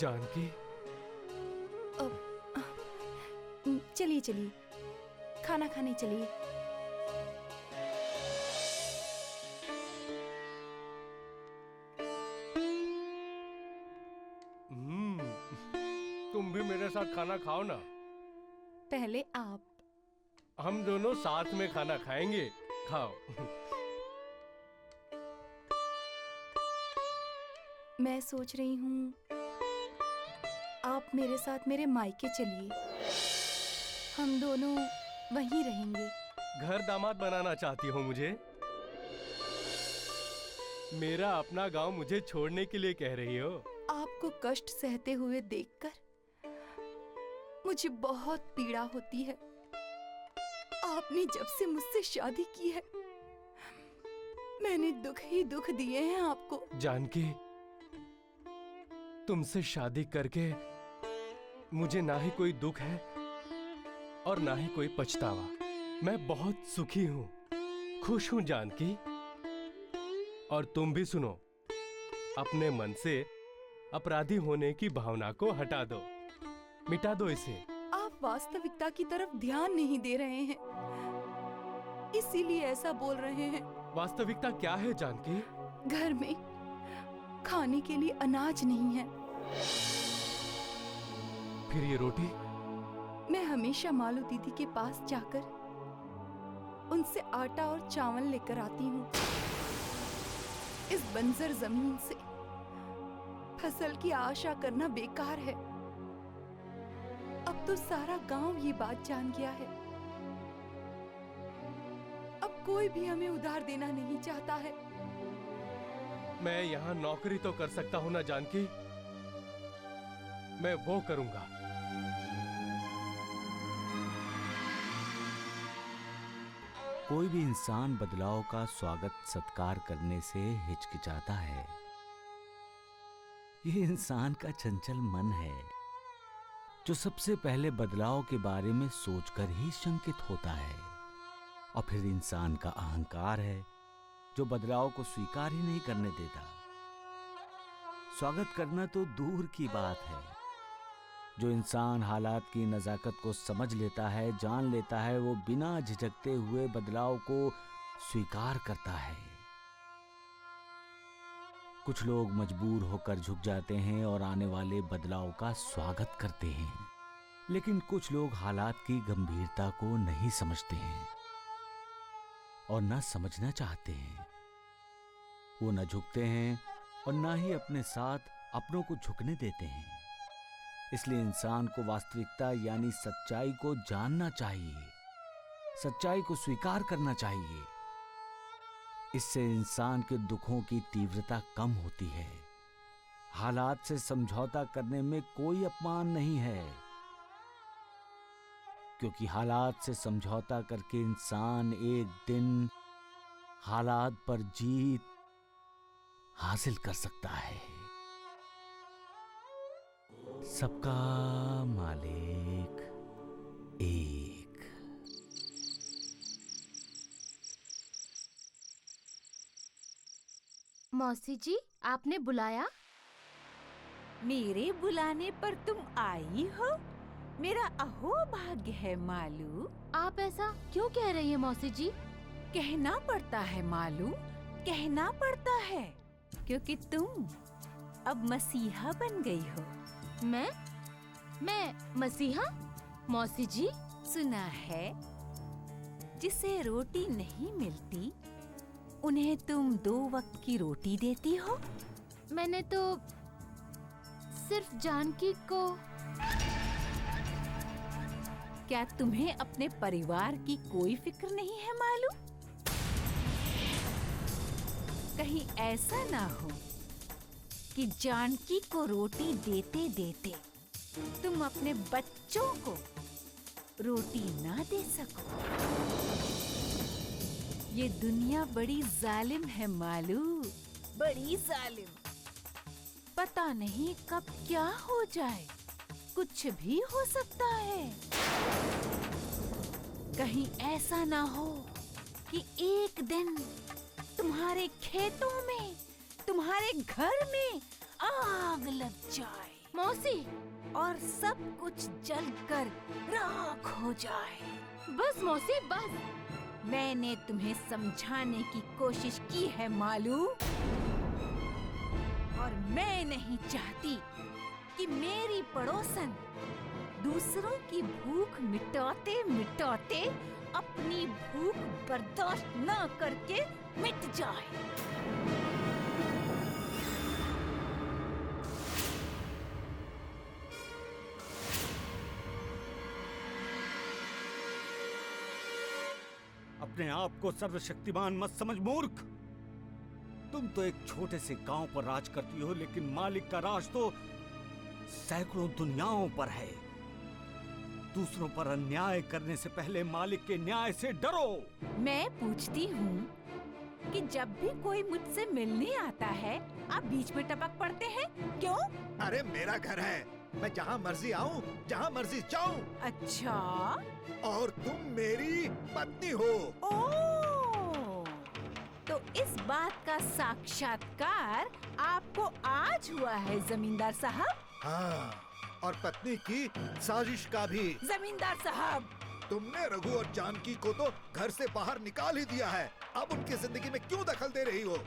जानकी, चलिए चलिए, खाना खाने चलिए। तुम भी मेरे साथ खाना खाओ ना। पहले आप। हम दोनों साथ में खाना खाएंगे। खाओ। मैं सोच रही हूँ आप मेरे साथ मेरे मायके चलिए, हम दोनों वहीं रहेंगे। घर दामाद बनाना चाहती हो मुझे? मेरा अपना गांव मुझे छोड़ने के लिए कह रही हो? आपको कष्ट सहते हुए देखकर मुझे बहुत पीड़ा होती है। आपने जब से मुझसे शादी की है, मैंने दुख ही दुख दिए हैं आपको। जानकी, तुमसे शादी करके मुझे ना ही कोई दुख है और ना ही कोई पछतावा। मैं बहुत सुखी हूं, खुश हूं जानकी। और तुम भी सुनो, अपने मन से अपराधी होने की भावना को हटा दो, मिटा दो इसे। आप वास्तविकता की तरफ ध्यान नहीं दे रहे हैं, इसीलिए ऐसा बोल रहे हैं। वास्तविकता क्या है जानकी? घर में खाने के लिए अनाज नहीं है। फिर ये रोटी? मैं हमेशा मालू दीदी के पास जाकर उनसे आटा और चावल लेकर आती हूँ। इस बंजर जमीन से फसल की आशा करना बेकार है। अब तो सारा गांव ये बात जान गया है। अब कोई भी हमें उधार देना नहीं चाहता है। मैं यहाँ नौकरी तो कर सकता हूँ ना जानकी, मैं वो करूंगा। कोई भी इंसान बदलाव का स्वागत सत्कार करने से हिचकिचाता है। यह इंसान का चंचल मन है जो सबसे पहले बदलाव के बारे में सोचकर ही शंकित होता है, और फिर इंसान का अहंकार है जो बदलाव को स्वीकार ही नहीं करने देता। स्वागत करना तो दूर की बात है। जो इंसान हालात की नजाकत को समझ लेता है, जान लेता है, वो बिना झिझकते हुए बदलाव को स्वीकार करता है। कुछ लोग मजबूर होकर झुक जाते हैं और आने वाले बदलाव का स्वागत करते हैं, लेकिन कुछ लोग हालात की गंभीरता को नहीं समझते हैं और न समझना चाहते हैं। वो न झुकते हैं और न ही अपने साथ अपनों को झुकने देते हैं। इसलिए इंसान को वास्तविकता यानी सच्चाई को जानना चाहिए, सच्चाई को स्वीकार करना चाहिए। इससे इंसान के दुखों की तीव्रता कम होती है। हालात से समझौता करने में कोई अपमान नहीं है, क्योंकि हालात से समझौता करके इंसान एक दिन हालात पर जीत हासिल कर सकता है। सबका मालिक एक। मौसी जी, आपने बुलाया? मेरे बुलाने पर तुम आई हो? मेरा अहोभाग्य है मालू। आप ऐसा क्यों कह रही हैं मौसी जी? कहना पड़ता है मालू, कहना पड़ता है, क्योंकि तुम अब मसीहा बन गई हो। मैं मसीहा? मौसी जी, सुना है जिसे रोटी नहीं मिलती उन्हें तुम 2 वक्त की रोटी देती हो। मैंने तो सिर्फ जानकी को। क्या तुम्हें अपने परिवार की कोई फिक्र नहीं है मालूम? कहीं ऐसा ना हो कि जानकी को रोटी देते देते तुम अपने बच्चों को रोटी ना दे सको। ये दुनिया बड़ी जालिम है मालू, बड़ी जालिम। पता नहीं कब क्या हो जाए, कुछ भी हो सकता है। कहीं ऐसा ना हो कि एक दिन तुम्हारे खेतों में, तुम्हारे घर में आग लग जाए। मौसी, और सब कुछ जलकर राख हो जाए। बस मौसी बस। मैंने तुम्हें समझाने की कोशिश की है मालू, और मैं नहीं चाहती कि मेरी पड़ोसन दूसरों की भूख मिटाते मिटाते अपनी भूख बर्दाश्त न करके मिट जाए। अपने आप को सर्वशक्तिमान मत समझ मूर्ख। तुम तो एक छोटे से गांव पर राज करती हो, लेकिन मालिक का राज तो सैकड़ों दुनियाओं पर है। दूसरों पर अन्याय करने से पहले मालिक के न्याय से डरो। मैं पूछती हूँ कि जब भी कोई मुझसे मिलने आता है, आप बीच में टपक पड़ते हैं, क्यों? अरे मेरा घर है, मैं जहाँ मर्जी आऊँ, जहाँ मर्जी जाऊँ। अच्छा, और तुम मेरी पत्नी हो। ओह, तो इस बात का साक्षात्कार आपको आज हुआ है जमींदार साहब? हाँ, और पत्नी की साजिश का भी। जमींदार साहब, तुमने रघु और जानकी को तो घर से बाहर निकाल ही दिया है। अब उनकी जिंदगी में क्यों दखल दे रही हो?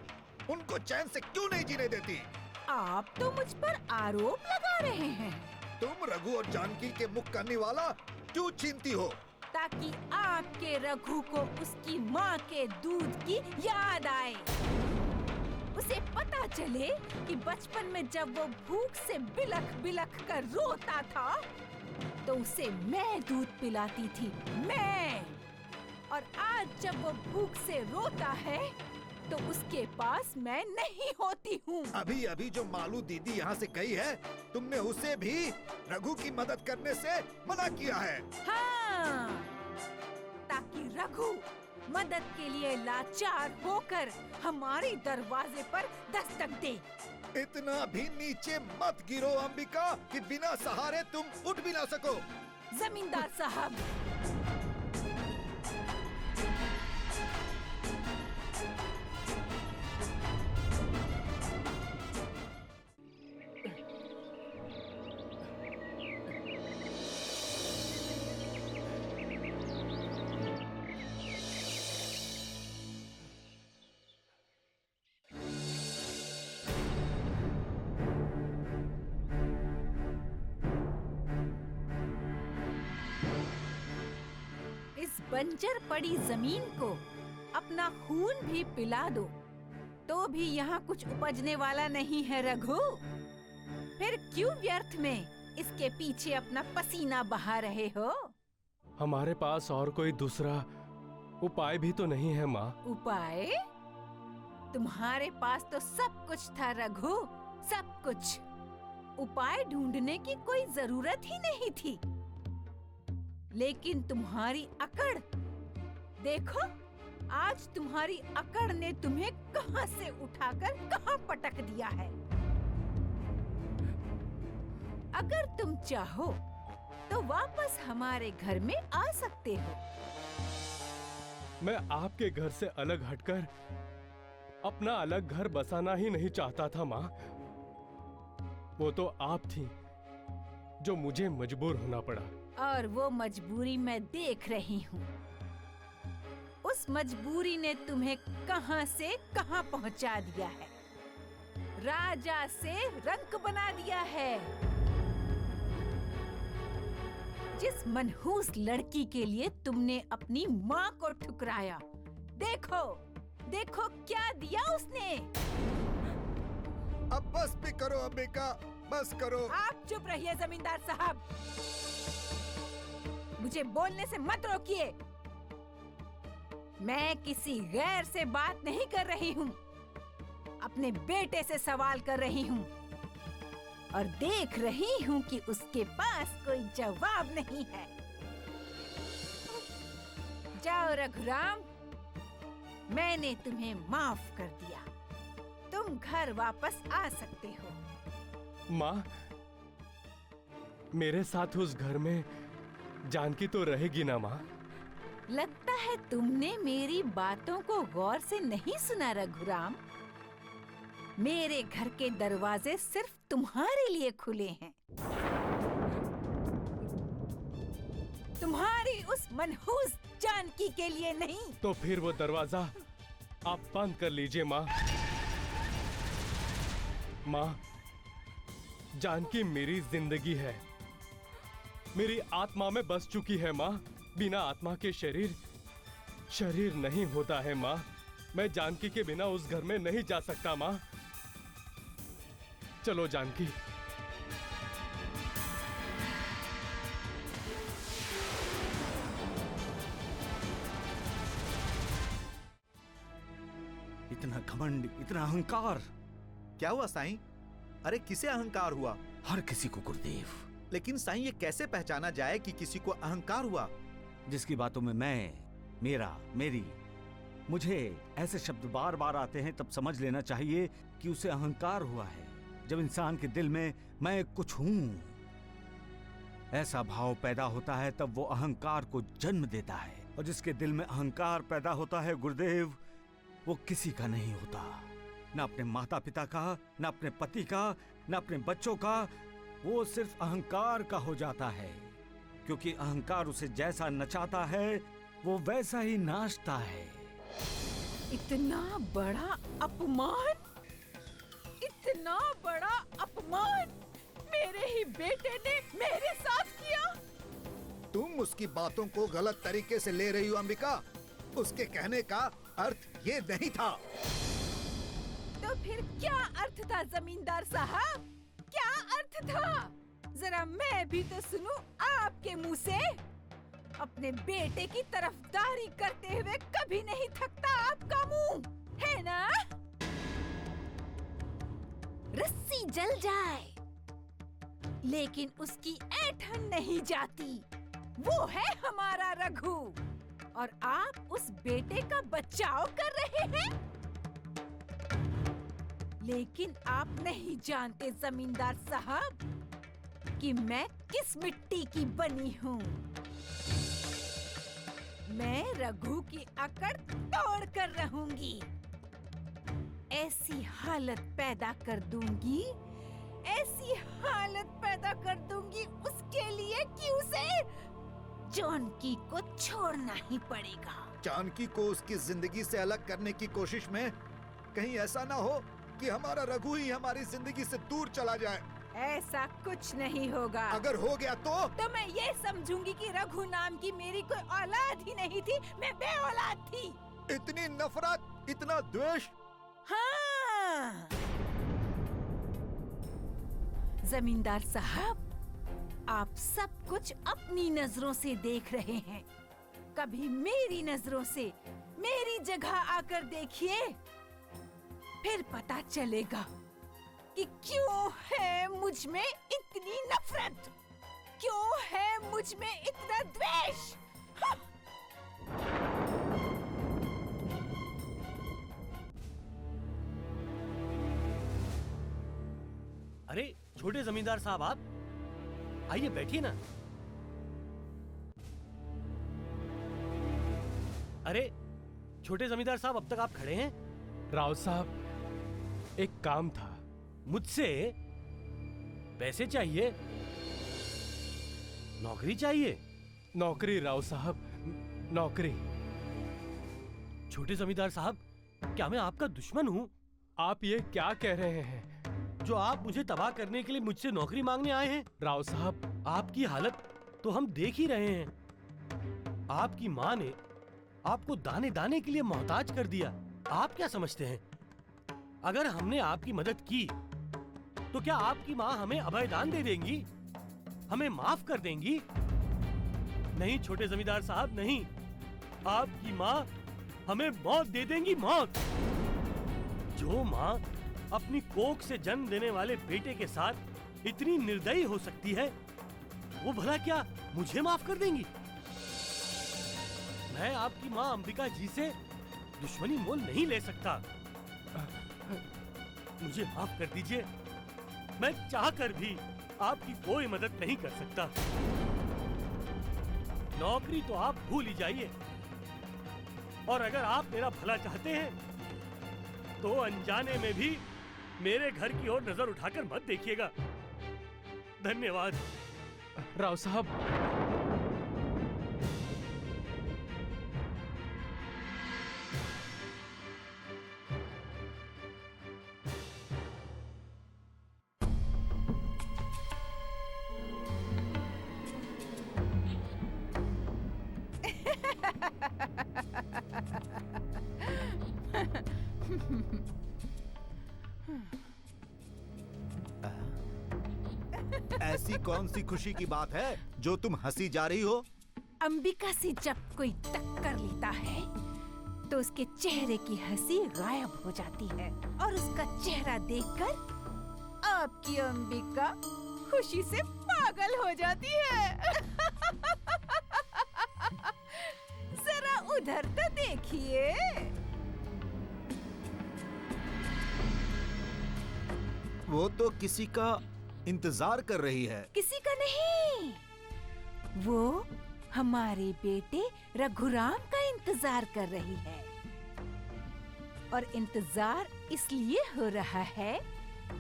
उनको चैन से क्यों नहीं जीने देती? आप तो मुझ पर आरोप लगा रहे हैं। तुम रघु और जानकी के मुख का निवाला क्यों छीनती हो? ताकि आपके रघु को उसकी माँ के दूध की याद आए। उसे पता चले कि बचपन में जब वो भूख से बिलख बिलख कर रोता था, तो उसे मैं दूध पिलाती थी, मैं। और आज जब वो भूख से रोता है, तो उसके पास मैं नहीं होती हूँ। अभी अभी जो मालू दीदी यहाँ से गई है, तुमने उसे भी रघु की मदद करने से मना किया है। हाँ, ताकि रघु मदद के लिए लाचार होकर हमारे दरवाजे पर दस्तक दे। इतना भी नीचे मत गिरो अंबिका कि बिना सहारे तुम उठ भी ना सको। जमींदार साहब, बंजर पड़ी जमीन को अपना खून भी पिला दो, तो भी यहाँ कुछ उपजने वाला नहीं है रघु। फिर क्यों व्यर्थ में इसके पीछे अपना पसीना बहा रहे हो? हमारे पास और कोई दूसरा उपाय भी तो नहीं है माँ। उपाय? तुम्हारे पास तो सब कुछ था रघु, सब कुछ। उपाय ढूंढने की कोई जरूरत ही नहीं थी। लेकिन तुम्हारी अकड़, देखो आज तुम्हारी अकड़ ने तुम्हें कहां से उठाकर कहां पटक दिया है। अगर तुम चाहो तो वापस हमारे घर में आ सकते हो। मैं आपके घर से अलग हटकर अपना अलग घर बसाना ही नहीं चाहता था माँ। वो तो आप थी जो मुझे मजबूर होना पड़ा। और वो मजबूरी मैं देख रही हूँ। उस मजबूरी ने तुम्हें कहां से कहां पहुंचा दिया है। राजा से रंक बना दिया है। जिस मनहूस लड़की के लिए तुमने अपनी माँ को ठुकराया, देखो देखो क्या दिया उसने। अब बस भी करो अंबिका, बस करो। आप चुप रहिए जमींदार साहब, मुझे बोलने से मत रोकिए। मैं किसी गैर से बात नहीं कर रही हूँ, अपने बेटे से सवाल कर रही हूँ, और देख रही हूँ कि उसके पास कोई जवाब नहीं है। जाओ रघुराम, मैंने तुम्हें माफ कर दिया। तुम घर वापस आ सकते हो। माँ, मेरे साथ उस घर में जानकी तो रहेगी ना माँ? लगता है तुमने मेरी बातों को गौर से नहीं सुना रघुराम। मेरे घर के दरवाजे सिर्फ तुम्हारे लिए खुले हैं। तुम्हारी उस मनहूस जानकी के लिए नहीं। तो फिर वो दरवाजा आप बंद कर लीजिए माँ। माँ, जानकी मेरी जिंदगी है, मेरी आत्मा में बस चुकी है माँ। बिना आत्मा के शरीर नहीं होता है माँ। मैं जानकी के बिना उस घर में नहीं जा सकता माँ। चलो जानकी। इतना घमंड, इतना अहंकार। क्या हुआ साईं? अरे किसे अहंकार हुआ? हर किसी को गुरुदेव। लेकिन साईं ये कैसे पहचाना जाए कि किसी को अहंकार हुआ? जिसकी बातों में मैं, मेरा, मेरी, मुझे ऐसे शब्द बार बार आते हैं तब समझ लेना चाहिए कि उसे अहंकार हुआ है। जब इंसान के दिल में मैं कुछ हूं ऐसा भाव पैदा होता है तब वो अहंकार को जन्म देता है। और जिसके दिल में अहंकार पैदा होता है गुरुदेव, वो किसी का नहीं होता। न अपने माता पिता का, न अपने पति का, न अपने बच्चों का। वो सिर्फ अहंकार का हो जाता है, क्योंकि अहंकार उसे जैसा नचाता है वो वैसा ही नाचता है। इतना बड़ा अपमान, इतना बड़ा अपमान मेरे ही बेटे ने मेरे साथ किया। तुम उसकी बातों को गलत तरीके से ले रही हो अंबिका। उसके कहने का अर्थ ये नहीं था। तो फिर क्या अर्थ था जमींदार साहब? क्या अर्थ था? जरा मैं भी तो सुनूं आपके मुंह से। अपने बेटे की तरफदारी करते हुए कभी नहीं थकता आपका मुंह, है ना? रस्सी जल जाए लेकिन उसकी ऐंठन नहीं जाती। वो है हमारा रघु, और आप उस बेटे का बचाव कर रहे हैं। लेकिन आप नहीं जानते जमींदार साहब कि मैं किस मिट्टी की बनी हूँ। मैं रघु की अकड़ तोड़ कर रहूंगी। ऐसी हालत पैदा कर दूंगी, ऐसी हालत पैदा कर दूंगी उसके लिए कि उसे जानकी को छोड़ना ही पड़ेगा। जानकी को उसकी जिंदगी से अलग करने की कोशिश में कहीं ऐसा ना हो कि हमारा रघु ही हमारी जिंदगी से दूर चला जाए। ऐसा कुछ नहीं होगा। अगर हो गया तो मैं ये समझूंगी कि रघु नाम की मेरी कोई औलाद ही नहीं थी, मैं बे औलाद थी। इतनी नफरत, इतना द्वेष। हाँ। जमींदार साहब, आप सब कुछ अपनी नजरों से देख रहे हैं। कभी मेरी नजरों से मेरी जगह आकर देखिए, फिर पता चलेगा कि क्यों है मुझ में इतनी नफरत, क्यों है मुझ में इतना द्वेष। हाँ। अरे छोटे जमींदार साहब, आप आइए, बैठिए ना। अरे छोटे जमींदार साहब, अब तक आप खड़े हैं? राव साहब, एक काम था। मुझसे पैसे चाहिए? नौकरी चाहिए? नौकरी राव साहब, नौकरी। छोटे जमींदार साहब, क्या मैं आपका दुश्मन हूँ? आप ये क्या कह रहे हैं जो आप मुझे तबाह करने के लिए मुझसे नौकरी मांगने आए हैं? राव साहब, आपकी हालत तो हम देख ही रहे हैं। आपकी माँ ने आपको दाने दाने के लिए मोहताज कर दिया। आप क्या समझते हैं, अगर हमने आपकी मदद की तो क्या आपकी माँ हमें अभयदान दे देंगी, हमें माफ कर देंगी? नहीं छोटे जमींदार साहब, नहीं। आपकी माँ हमें मौत दे देंगी, मौत। जो माँ अपनी कोख से जन्म देने वाले बेटे के साथ इतनी निर्दयी हो सकती है, वो भला क्या मुझे माफ कर देंगी? मैं आपकी माँ अंबिका जी से दुश्मनी मोल नहीं ले सकता। मुझे माफ कर दीजिए। मैं चाहकर भी आपकी कोई मदद नहीं कर सकता। नौकरी तो आप भूल ही जाइए, और अगर आप मेरा भला चाहते हैं तो अनजाने में भी मेरे घर की ओर नजर उठाकर मत देखिएगा। धन्यवाद। राव साहब, ऐसी कौन सी खुशी की बात है जो तुम हंसी जा रही हो? अंबिका से जब कोई टक्कर लेता है तो उसके चेहरे की हंसी गायब हो जाती है और उसका चेहरा देखकर आपकी अंबिका खुशी से पागल हो जाती है। जरा उधर तो देखिए। वो तो किसी का इंतजार कर रही है। किसी का नहीं, वो हमारे बेटे रघुराम का इंतजार कर रही है। और इंतजार इसलिए हो रहा है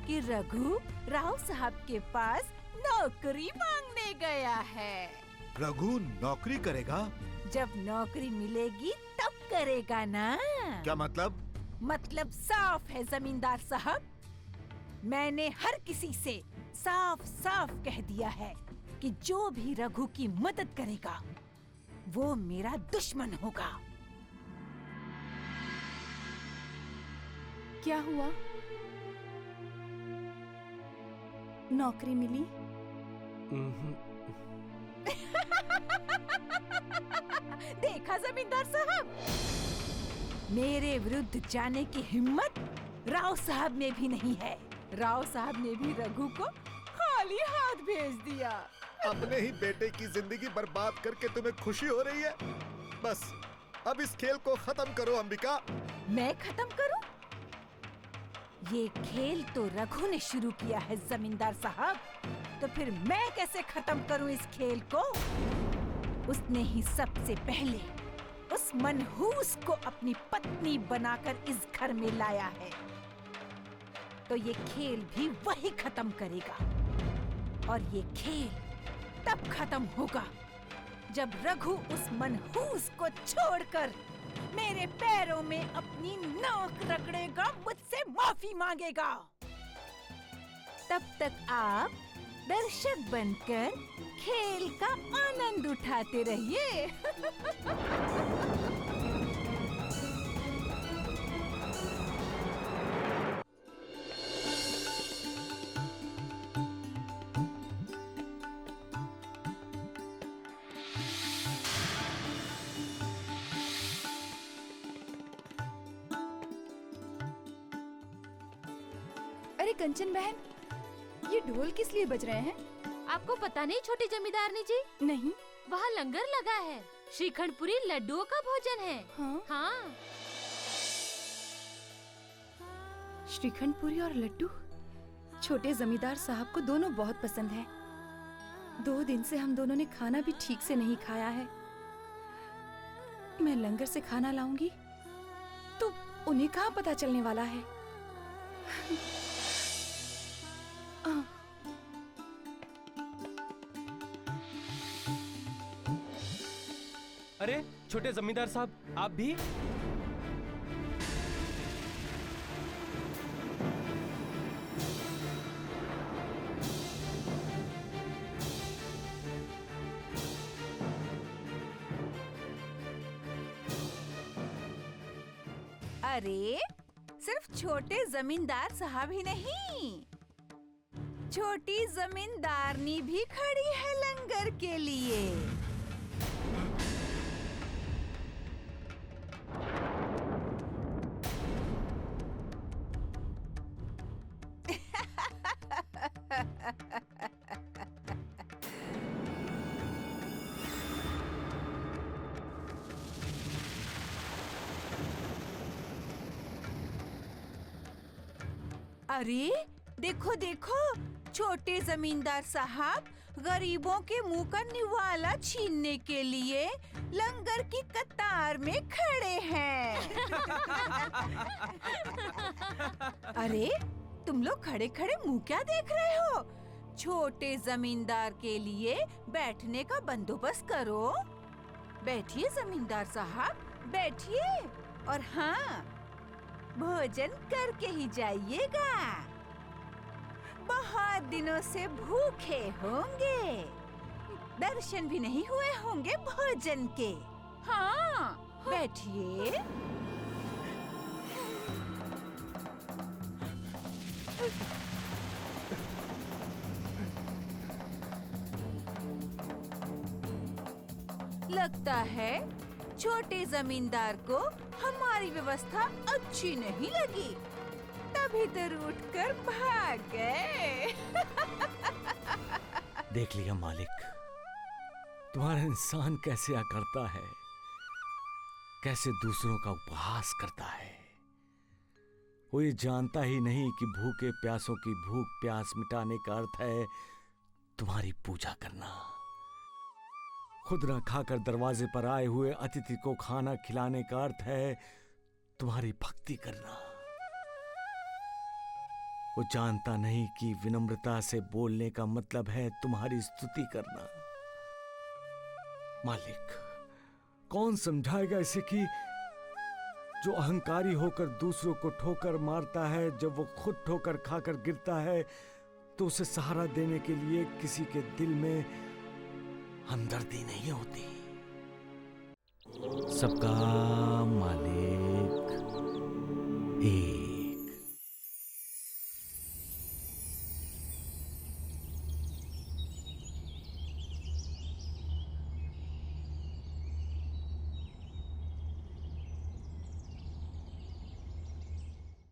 कि रघु राव साहब के पास नौकरी मांगने गया है। रघु नौकरी करेगा? जब नौकरी मिलेगी तब करेगा ना। क्या मतलब? मतलब साफ है जमींदार साहब। मैंने हर किसी से साफ साफ कह दिया है कि जो भी रघु की मदद करेगा वो मेरा दुश्मन होगा। क्या हुआ? नौकरी मिली? देखा जमींदार साहब, मेरे विरुद्ध जाने की हिम्मत राव साहब में भी नहीं है। राव साहब ने भी रघु को खाली हाथ भेज दिया। अपने ही बेटे की जिंदगी बर्बाद करके तुम्हें खुशी हो रही है? बस अब इस खेल को खत्म करो अंबिका। मैं खत्म करूं? ये खेल तो रघु ने शुरू किया है जमींदार साहब, तो फिर मैं कैसे खत्म करूं इस खेल को? उसने ही सबसे पहले उस मनहूस को अपनी पत्नी बनाकर इस घर में लाया है, तो ये खेल भी वही खत्म करेगा। और ये खेल तब खत्म होगा जब रघु उस मनहूस को छोड़कर मेरे पैरों में अपनी नाक रगड़ेगा, मुझसे माफी मांगेगा। तब तक आप दर्शक बनकर खेल का आनंद उठाते रहिए। अरे कंचन बहन, ये ढोल किस लिए बज रहे हैं? आपको पता नहीं छोटी जमींदारनी जी? नहीं। वहाँ लंगर लगा है। श्रीखंडपुरी लड्डुओं का भोजन है। हाँ? हाँ। श्रीखंडपुरी और लड्डू छोटे जमींदार साहब को दोनों बहुत पसंद है। 2 दिन से हम दोनों ने खाना भी ठीक से नहीं खाया है। मैं लंगर से खाना लाऊंगी तो उन्हें कहाँ पता चलने वाला है? अरे छोटे जमींदार साहब, आप भी? अरे सिर्फ छोटे जमींदार साहब ही नहीं, छोटी जमींदारनी भी खड़ी है लंगर के लिए। अरे देखो देखो, छोटे जमींदार साहब गरीबों के मुंह का निवाला छीनने के लिए लंगर की कतार में खड़े हैं। अरे तुम लोग खड़े खड़े मुंह क्या देख रहे हो? छोटे जमींदार के लिए बैठने का बंदोबस्त करो। बैठिए जमींदार साहब, बैठिए। और हाँ, भोजन करके ही जाइएगा। बहुत दिनों से भूखे होंगे, दर्शन भी नहीं हुए होंगे भोजन के। हाँ, बैठिए। लगता है छोटे जमींदार को हमारी व्यवस्था अच्छी नहीं लगी, तभी तो रूठ कर भाग गए। देख लिया मालिक, तुम्हारा इंसान कैसे करता है, कैसे दूसरों का उपहास करता है। वो ये जानता ही नहीं कि भूखे प्यासों की भूख प्यास मिटाने का अर्थ है तुम्हारी पूजा करना। खुद न खाकर दरवाजे पर आए हुए अतिथि को खाना खिलाने का अर्थ है तुम्हारी भक्ति करना। वो जानता नहीं कि विनम्रता से बोलने का मतलब है तुम्हारी स्तुति करना। मालिक, कौन समझाएगा इसे कि जो अहंकारी होकर दूसरों को ठोकर मारता है, जब वो खुद ठोकर खाकर गिरता है तो उसे सहारा देने के लिए किसी के दिल में हमदर्दी नहीं होती। सबका मालिक